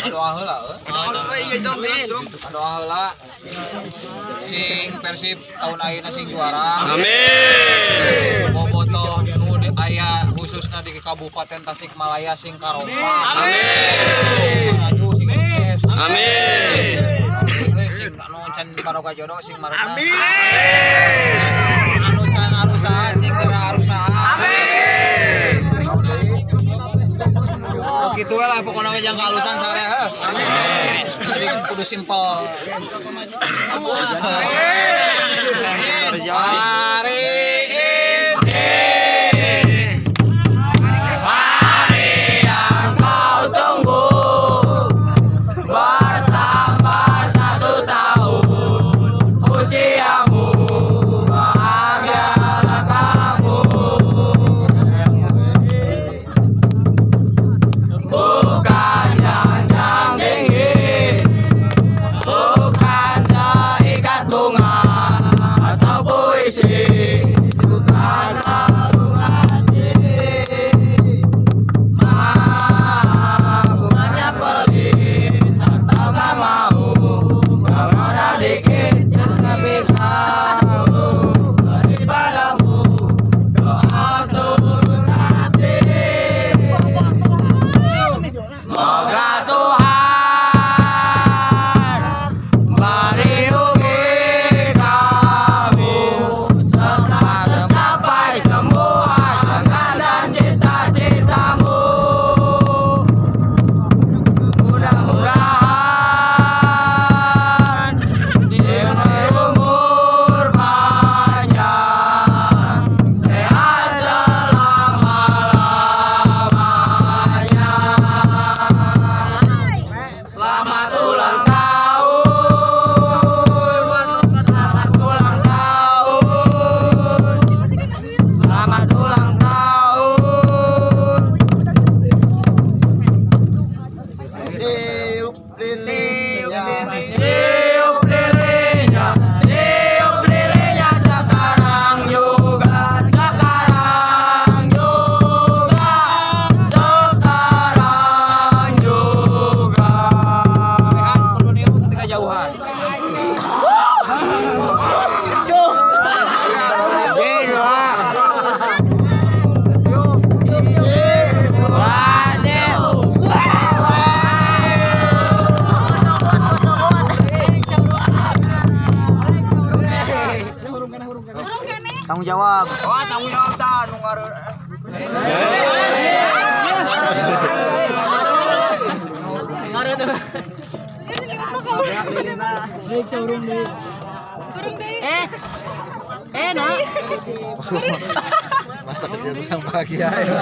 Doa heula. Doa heula. Sing Persib tahun ayeuna sing juara. Amin. Bobotoh nu aya khususna di Kabupaten Tasikmalaya sing karompak. Amin. Maju sing sukses. Amin. Sing anu can barokah jodoh sing marana. Amin. Anu can arusaha sing geura arusaha. Amin. Kitu we lah pokona we jang kalusan sare heuh. Amin. Jadi kudu simpel. Hari ini hari yang kau tunggu bertambah 1 tahun usiamu bahagialah kamu bukan yang dingin bukan seikat bunga atau puisi bukan album hati bukannya pelit atau gak mau kalau dikit tapi kau daripadamu doa tulus hati semoga Tuhan melindungi kamu setelah tercapai semua jangan dan cita-citamu mudah-mudahan diberi umur panjang sehat selama-lamanya. Selamat ulang tahun, selamat ulang tahun, selamat ulang tahun. Tiup lilinnya, tiup lilinnya, tiup lilinnya sekarang juga, sekarang juga, sekarang juga. Perlu niup ketika jauhan. Tanggung jawab. Oh, tanggung jawab dah nu ngareur. Masa kecil yang bahagia ya.